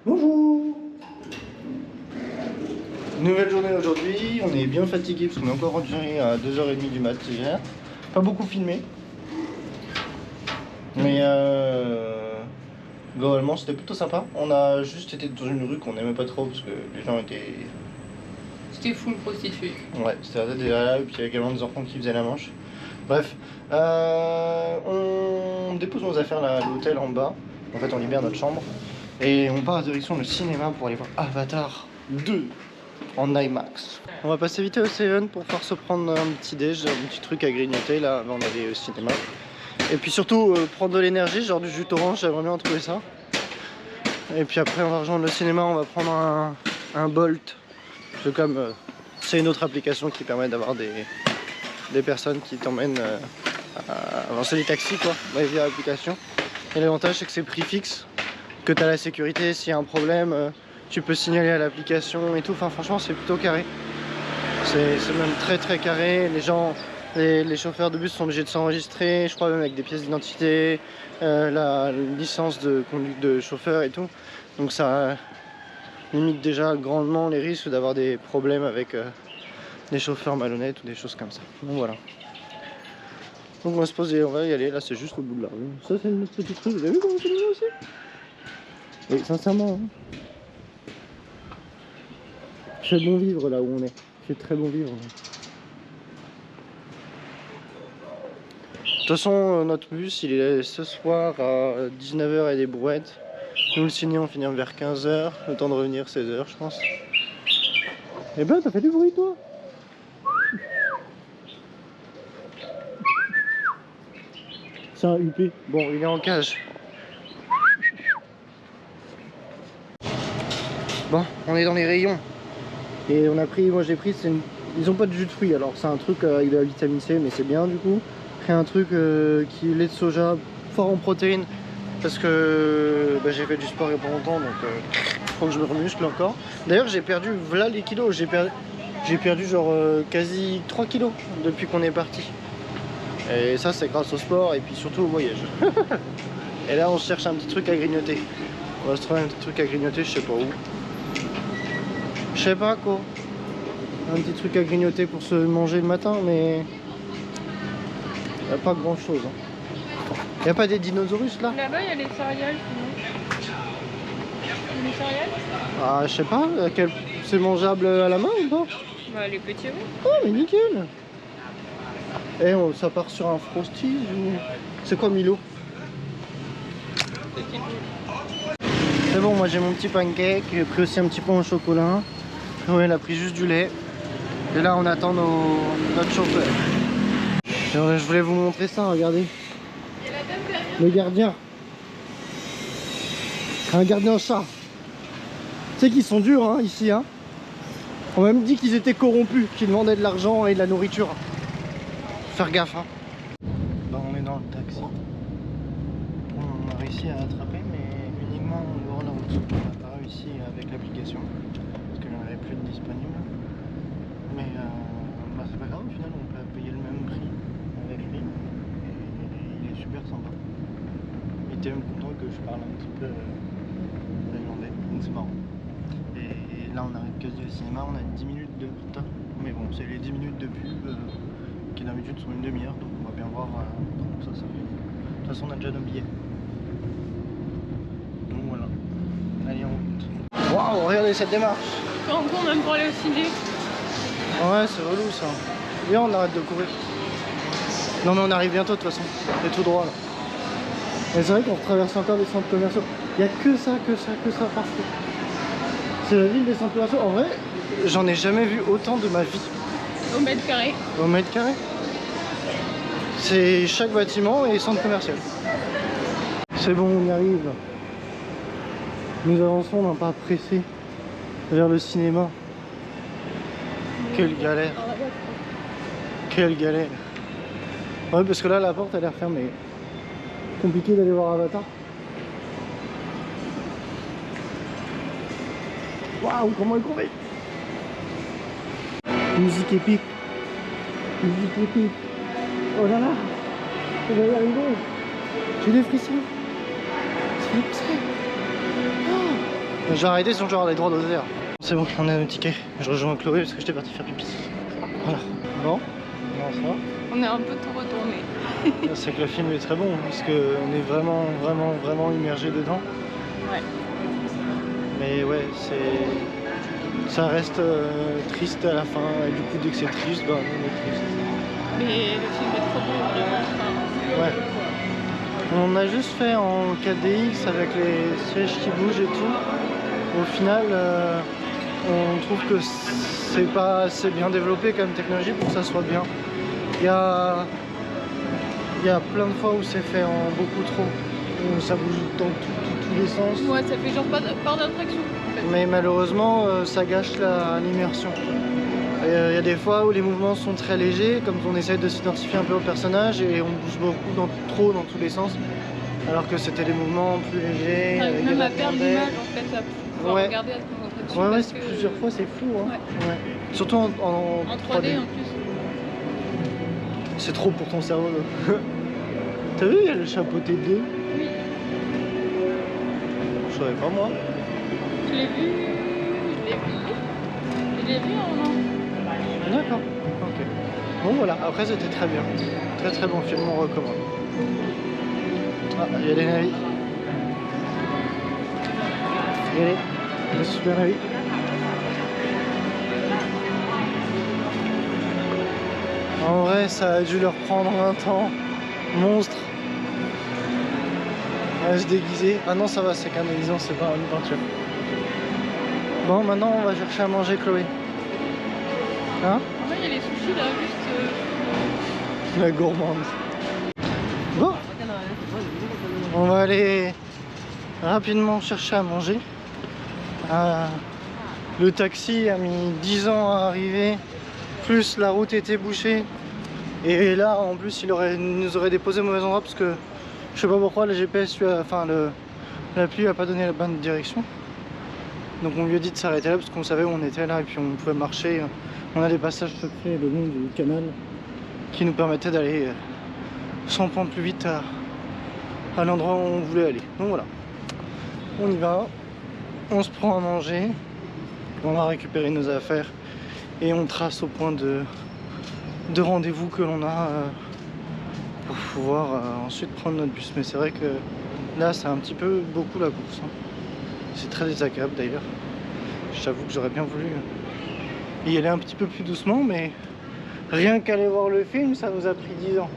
Bonjour. Nouvelle journée aujourd'hui, on est bien fatigué parce qu'on est encore rendu à 2h30 du mat hier. Pas beaucoup filmé. Mais globalement c'était plutôt sympa. On a juste été dans une rue qu'on n'aimait pas trop parce que les gens étaient... C'était full prostituée. Ouais, c'était la tête déjà là et puis il y a également des enfants qui faisaient la manche. Bref, on dépose nos affaires là, à l'hôtel en bas. En fait on libère notre chambre. Et on part en direction le cinéma pour aller voir Avatar 2 en IMAX. On va passer vite au Seven pour pouvoir se prendre un petit déj, un petit truc à grignoter là avant d'aller au cinéma. Et puis surtout prendre de l'énergie, genre du jus d'orange, j'aimerais bien en trouver ça. Et puis après on va rejoindre le cinéma, on va prendre un Bolt. C'est comme c'est une autre application qui permet d'avoir des personnes qui t'emmènent c'est des taxis quoi, via l'application. Et l'avantage c'est que c'est prix fixe, que tu as la sécurité, s'il y a un problème, tu peux signaler à l'application et tout. Enfin franchement c'est plutôt carré. C'est même très carré. Les gens, les chauffeurs de bus sont obligés de s'enregistrer, je crois même avec des pièces d'identité, la licence de conduite de chauffeur et tout. Donc ça limite déjà grandement les risques d'avoir des problèmes avec des chauffeurs malhonnêtes ou des choses comme ça. Donc voilà. Donc on va se poser, on va y aller. Là c'est juste au bout de la rue. Ça c'est notre petit truc. Vous avez vu comment c'est mignon aussi? Oui, sincèrement. Hein. C'est bon vivre là où on est. C'est très bon vivre. Là. De toute façon, notre bus il est ce soir à 19h et des brouettes. Nous le ciné on finit vers 15h. Le temps de revenir 16h je pense. Eh ben t'as fait du bruit toi. C'est un UP. Bon il est en cage. Bon on est dans les rayons. Et on a pris, moi j'ai pris, ils ont pas de jus de fruits, alors c'est un truc avec de la vitamine C, mais c'est bien du coup. Pris un truc qui est lait de soja, fort en protéines, parce que j'ai fait du sport il y a pas longtemps, donc faut que je me remuscle encore. D'ailleurs j'ai perdu, voilà les kilos, j'ai perdu genre quasi 3 kilos depuis qu'on est parti. Et ça c'est grâce au sport et puis surtout au voyage. Et là on cherche un petit truc à grignoter. On va se trouver un petit truc à grignoter, je sais pas où. Je sais pas quoi. Un petit truc à grignoter pour se manger le matin, mais il n'y a pas grand chose. Il n'y a pas des dinosaures là? Là-bas, il y a les céréales sinon. Les céréales? Ah, je sais pas. C'est mangeable à la main ou pas? Bah, les petits oui. Oh, mais nickel. Et ça part sur un frosty ou... C'est quoi Milo? C'est bon, moi j'ai mon petit pancake. J'ai pris aussi un petit pain au chocolat. Ouais, elle a pris juste du lait. Et là on attend notre chauffeur. Et je voulais vous montrer ça, regardez. Il y a la dame derrière. Le gardien. Un gardien chat. Tu sais qu'ils sont durs hein, ici. Hein. On m'a même dit qu'ils étaient corrompus, qu'ils demandaient de l'argent et de la nourriture. Faut faire gaffe. Hein. Bon, on est dans le taxi. On a réussi à attraper, mais uniquement en dehors de la route. On n'a pas réussi avec l'application. Parce qu'il n'y en avait plus de disponible. Mais c'est pas grave, au final on peut payer le même prix avec lui. Et il est super sympa. Il était même content que je parle un petit peu thaïlandais, donc c'est marrant. Et là on arrive quasi au cinéma, on a 10 minutes de retard. Mais bon, c'est les 10 minutes de pub qui d'habitude sont une demi-heure, donc on va bien voir comment ça fait. De toute façon on a déjà nos billets. Donc voilà. Allez en route. Waouh, regardez cette démarche. Quand on court même pour aller au ciné. Ouais, c'est relou ça. Viens, on arrête de courir. Non mais on arrive bientôt de toute façon. C'est tout droit là. Et c'est vrai qu'on traverse encore des centres commerciaux. Il n'y a que ça partout. C'est la ville des centres commerciaux. En vrai, j'en ai jamais vu autant de ma vie. Au mètre carré. Au mètre carré. C'est chaque bâtiment et centre commercial. C'est bon, on y arrive. Nous avançons d'un pas pressé vers le cinéma. Quelle galère. Quelle galère. Ouais, parce que là la porte a l'air fermée. Compliqué d'aller voir Avatar. Waouh, comment elle courait. Musique épique. Musique épique. Oh là là. On va y arriver. J'ai des frissons. C'est J'ai arrêté sinon j'aurais les droits d'hôtel. C'est bon, on a nos tickets. Je rejoins Chloé parce que j'étais parti faire pipi. Voilà. Bon, comment ça va? On est un peu tout retourné. C'est que le film est très bon parce qu'on est vraiment immergé dedans. Ouais. Mais ouais, ça reste triste à la fin et du coup dès que c'est triste, bah on est triste. Mais le film est trop beau, vraiment. Ouais. On a juste fait en 4DX avec les sièges qui bougent et tout. Au final, on trouve que c'est pas assez bien développé comme technologie pour que ça soit bien. Il y a plein de fois où c'est fait en beaucoup trop, où ça bouge dans tous les sens. Ouais, ça fait genre pas d'attraction en fait. Mais malheureusement, ça gâche l'immersion. Il y a des fois où les mouvements sont très légers, comme on essaie de s'identifier un peu au personnage et on bouge beaucoup trop dans tous les sens, alors que c'était des mouvements plus légers. Même à perdre l'image en fait, à pouvoir regarder à se concentrer dessus. Ouais, c'est plusieurs fois c'est flou. Hein. Ouais. Surtout en 3D en plus. C'est trop pour ton cerveau. T'as vu, il y a le chapeauté 2. Oui. Je savais pas moi. Je l'ai vu. Je l'ai vu en un. D'accord, ok. Bon voilà, après c'était très bien. Très bon film, on recommande. Ah, il y a des navires. Regardez, des super navires. En vrai, ça a dû leur prendre un temps monstre à se déguiser. Ah non, ça va, c'est qu'un déguisement, c'est pas une peinture. Bon, maintenant on va chercher à manger, Chloé. Hein? Ouais, il y a les sushis là, juste. La gourmande. Bon, on va aller rapidement chercher à manger. Le taxi a mis 10 ans à arriver, plus la route était bouchée. Et là, en plus, nous aurait déposé au mauvais endroit parce que je sais pas pourquoi le GPS, l'appli a pas donné la bonne direction. Donc on lui a dit de s'arrêter là parce qu'on savait où on était là et puis on pouvait marcher. On a des passages secrets le long du canal qui nous permettaient d'aller 100 points plus vite à l'endroit où on voulait aller. Donc voilà, on y va, on se prend à manger, on va récupérer nos affaires et on trace au point de rendez-vous que l'on a pour pouvoir ensuite prendre notre bus. Mais c'est vrai que là c'est un petit peu beaucoup la course. Hein. C'est très désagréable d'ailleurs. J'avoue que j'aurais bien voulu y aller un petit peu plus doucement, mais rien qu'aller voir le film, ça nous a pris 10 ans.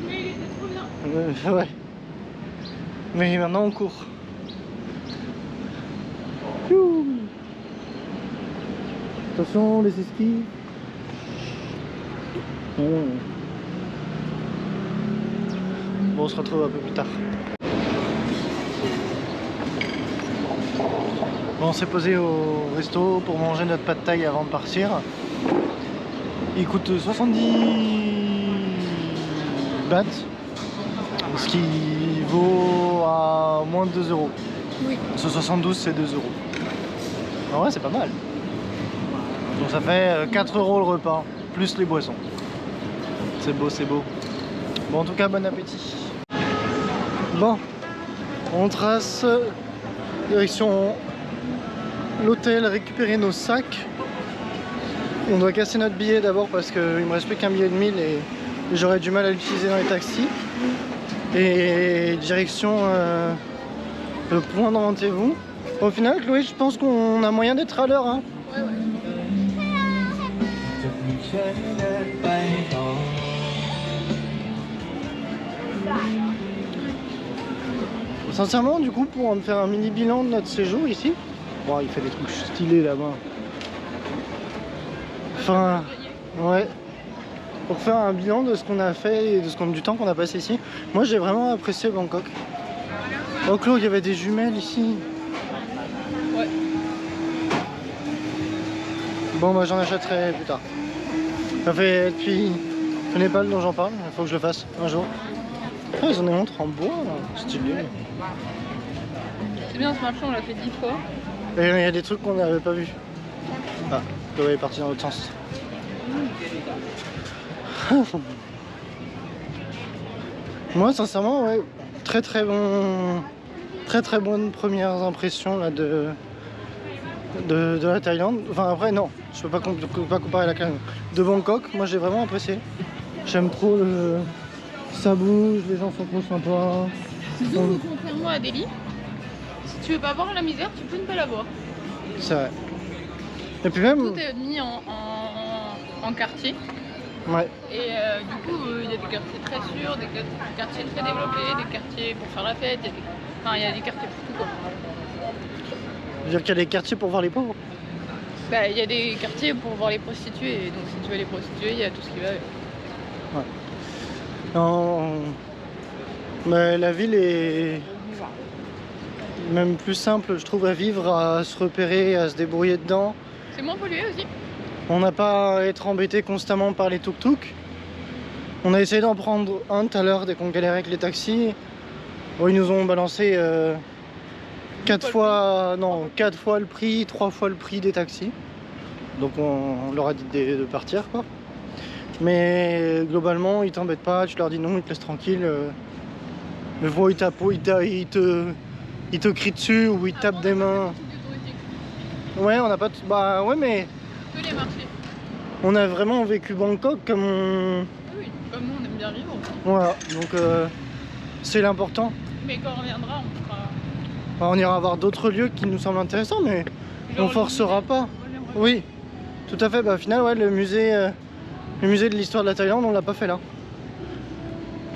Mais il était trop bien. Ouais. Mais maintenant on court. Youhou. Attention les esquis. Bon, on se retrouve un peu plus tard. Bon, on s'est posé au resto pour manger notre pad thaï avant de partir. Il coûte 70 bahts, ce qui vaut à moins de 2 euros. Oui. Ce 72 c'est 2 euros. En vrai c'est pas mal. Donc ça fait 4 euros le repas, plus les boissons. C'est beau, c'est beau. Bon, en tout cas, bon appétit. Bon, on trace direction l'hôtel, récupérer nos sacs. On doit casser notre billet d'abord parce qu'il me reste plus qu'un billet de 1000 et j'aurais du mal à l'utiliser dans les taxis. Et direction le point de rendez-vous. Au final, Chloé, je pense qu'on a moyen d'être à l'heure. Hein. Ouais. Sincèrement, du coup, pour me faire un mini bilan de notre séjour ici, bon, il fait des trucs stylés là-bas. Enfin, ouais. Pour faire un bilan de ce qu'on a fait et du temps qu'on a passé ici, moi j'ai vraiment apprécié Bangkok. Oh Claude, il y avait des jumelles ici. Ouais. Bon, moi j'en achèterai plus tard. Ça fait depuis le Népal dont j'en parle, il faut que je le fasse un jour. Ah, ils ont des montres en bois, stylé. C'est bien ce marché, on l'a fait 10 fois. Et il y a des trucs qu'on n'avait pas vus. Ah, Chloé est partie dans l'autre sens. Moi sincèrement, ouais, très bon très très bonnes premières impressions là, de la Thaïlande. Enfin après non, je peux pas comparer la Thaïlande. De Bangkok, moi j'ai vraiment apprécié. J'aime trop ça bouge, les gens sont trop sympas. Surtout, contrairement à Delhi, si tu veux pas voir la misère, tu peux ne pas la voir. C'est vrai. Et puis même... Tout est mis en quartier. Ouais. Et du coup, il y a des quartiers très sûrs, des quartiers très développés, des quartiers pour faire la fête. Il y a des quartiers pour tout, quoi. C'est-à-dire qu'il y a des quartiers pour voir les pauvres. Bah, il y a des quartiers pour voir les prostituées. Donc si tu veux les prostituées, il y a tout ce qui va avec. Ouais. Non, mais la ville est même plus simple, je trouve, à vivre, à se repérer, à se débrouiller dedans. C'est moins pollué aussi. On n'a pas à être embêté constamment par les tuk-tuk. On a essayé d'en prendre un tout à l'heure dès qu'on galérait avec les taxis. Bon, ils nous ont balancé 4 fois le prix, 3 fois le prix des taxis. Donc on leur a dit de partir, quoi. Mais globalement, ils t'embêtent pas, tu leur dis non, ils te laissent tranquille. Le voit, ils te crient dessus ou ils tapent des mains. Ouais, on n'a pas... Bah ouais, mais... Que les marchés. On a vraiment vécu Bangkok comme on... Oui, comme nous, on aime bien vivre. Voilà, donc c'est l'important. Mais quand on reviendra, on fera... Enfin, on ira voir d'autres lieux qui nous semblent intéressants, mais on forcera pas. Oui, tout à fait. Bah, au final, ouais, le musée de l'histoire de la Thaïlande, on l'a pas fait là.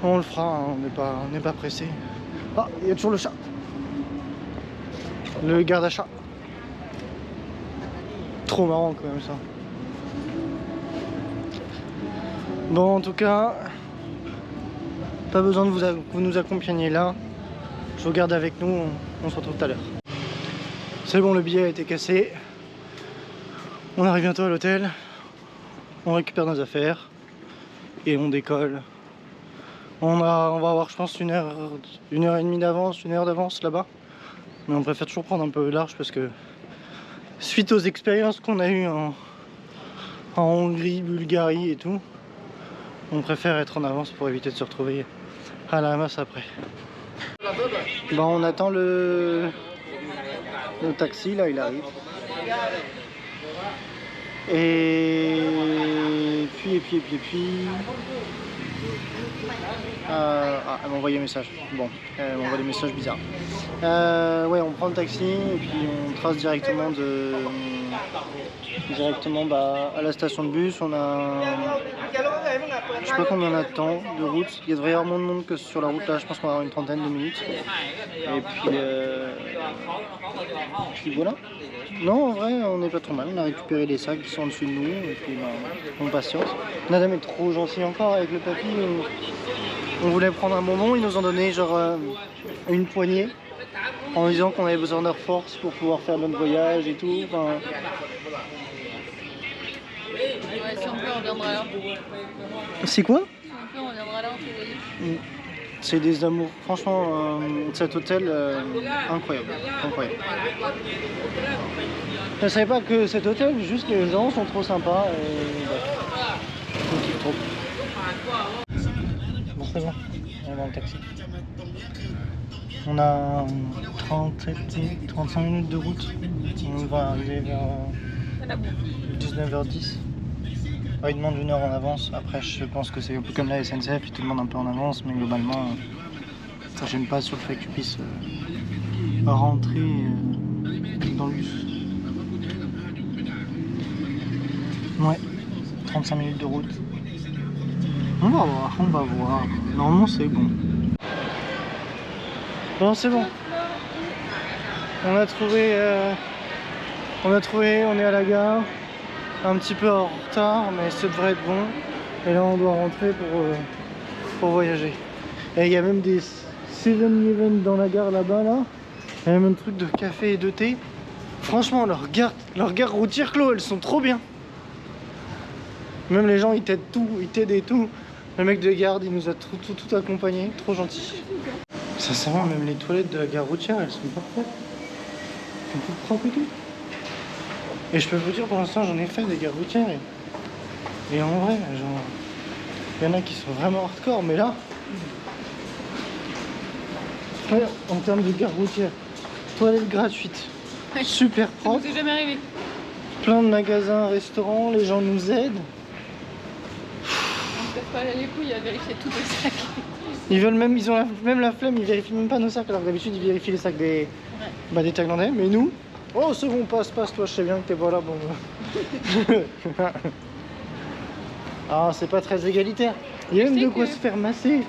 On le fera, hein, on n'est pas pressé. Ah, il y a toujours le chat. Le garde à chat. Trop marrant quand même ça. Bon, en tout cas, pas besoin de que vous nous accompagniez là. Je vous garde avec nous, on se retrouve tout à l'heure. C'est bon, le billet a été cassé. On arrive bientôt à l'hôtel. On récupère nos affaires et on décolle. On va avoir, je pense, une heure et demie d'avance, une heure d'avance là-bas. Mais on préfère toujours prendre un peu large parce que suite aux expériences qu'on a eues en Hongrie, Bulgarie et tout, on préfère être en avance pour éviter de se retrouver à la masse après. Bon, on attend le taxi, là il arrive. Et puis... elle m'a envoyé un message. Bon, elle m'envoie des messages bizarres. Ouais, on prend le taxi et puis on trace directement à la station de bus. On a... Je sais pas combien on a de temps de route. Il y a devrait y avoir moins de monde que sur la route là. Je pense qu'on va avoir une trentaine de minutes. Et puis voilà. Non, en vrai, on n'est pas trop mal. On a récupéré les sacs qui sont au-dessus de nous et puis on patiente. Nadam est trop gentil encore avec le papy. On voulait prendre un bonbon, ils nous ont donné genre une poignée en disant qu'on avait besoin d'Air Force pour pouvoir faire notre voyage et tout. Enfin... Ouais, si on peut, on reviendra là. C'est quoi? Si on peut, on reviendra là, on peut. C'est des amours. Franchement, cet hôtel, incroyable. Incroyable. Je ne savais pas que cet hôtel, juste les gens sont trop sympas et bref. Je kiffe trop. Bon, c'est bon, on est dans le taxi. On a 35 minutes de route. On va arriver vers 19h10. Il demande une heure en avance. Après, je pense que c'est un peu comme la SNCF, ils te demandent un peu en avance, mais globalement, ça gêne pas sur le fait que tu puisses rentrer dans le bus. Ouais, 35 minutes de route. On va voir. Normalement, c'est bon. Bon, c'est bon. On a trouvé, on est à la gare. Un petit peu en retard, mais ça devrait être bon. Et là, on doit rentrer pour voyager. Et il y a même des 7-Eleven dans la gare là-bas, là. Il y a même un truc de café et de thé. Franchement, leurs gares routières, Clos, elles sont trop bien. Même les gens, ils t'aident et tout. Le mec de garde, il nous a tout accompagné. Trop gentil. Sincèrement, même les toilettes de la gare routière, elles sont parfaites. Elles sont toutes propres et tout. Et je peux vous dire, pour l'instant, j'en ai fait des gares routières. Et en vrai, genre, il y en a qui sont vraiment hardcore, mais là, Ouais, en termes de gare routière. Toilettes gratuites. Ouais. Super Ça propre. nous est jamais arrivé. Plein de magasins, restaurants, les gens nous aident. On se casse pas les couilles à vérifier tous les sacs. Ils veulent même, ils ont même la flemme, ils vérifient même pas nos sacs alors que d'habitude ils vérifient les sacs des, des Thaïlandais. Mais nous, oh c'est bon, passe, toi je sais bien que t'es pas là, bon. Ah c'est pas très égalitaire. Il y a même de quoi se faire masser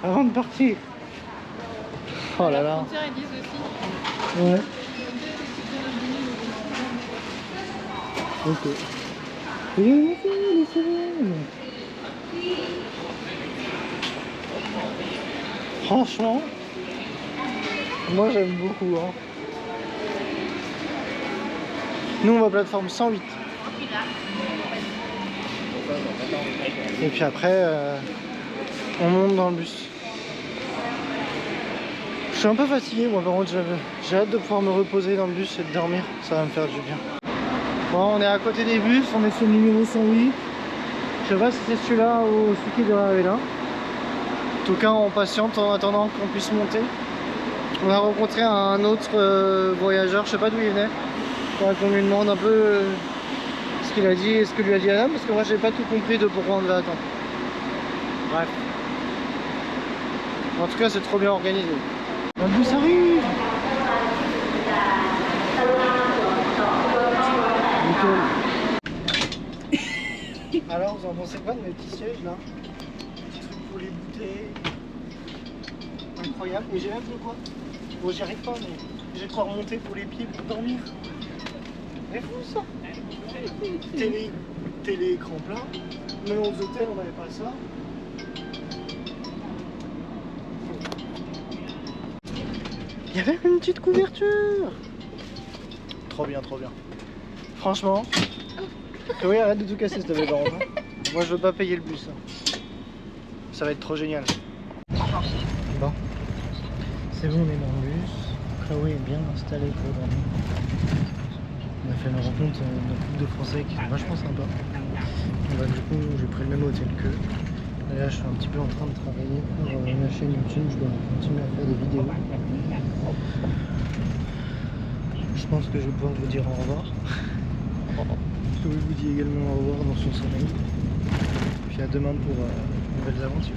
avant de partir. Oh là La là. frontière, ils disent aussi. Ouais. Ok. Franchement, moi j'aime beaucoup. Hein. Nous on va plateforme 108. Et puis après, on monte dans le bus. Je suis un peu fatigué moi par contre, j'ai hâte de pouvoir me reposer dans le bus et de dormir, ça va me faire du bien. Bon, on est à côté des bus, on est sur le numéro 108. Je sais pas si c'est celui-là ou celui qui doit arriver là. En tout cas, on patiente en attendant qu'on puisse monter. On a rencontré un autre voyageur, je sais pas d'où il venait. Faudrait qu'on lui demande un peu ce qu'il a dit et ce que lui a dit Adam, parce que moi j'ai pas tout compris de pourquoi on devait attendre. Bref. En tout cas, c'est trop bien organisé. Le bus arrive! Alors, vous en pensez quoi de mes petits sièges là? Petit truc pour les bouteilles. Incroyable. Et j'ai même de quoi. Bon, j'y arrive pas, mais j'ai de quoi remonter pour les pieds pour dormir. C'est fou ça! Télé écran plat. Même aux hôtels, on n'avait pas ça. Il y avait une petite couverture. Trop bien, trop bien. Franchement. Oui, arrête de tout casser s'il te plaît, par contre. Moi je veux pas payer le bus. Ça va être trop génial. Bon. C'est bon, on est dans le bus. Chloé est bien installée pour dormir. On a fait une rencontre d'un couple de Français qui sont vachement sympa. Du coup, j'ai pris le même hôtel qu'eux. Et là, je suis un petit peu en train de travailler pour ma chaîne YouTube. Je dois continuer à faire des vidéos. Je pense que je vais pouvoir vous dire au revoir. Chloé vous dit également au revoir dans son sommeil. Puis à demain pour de nouvelles aventures.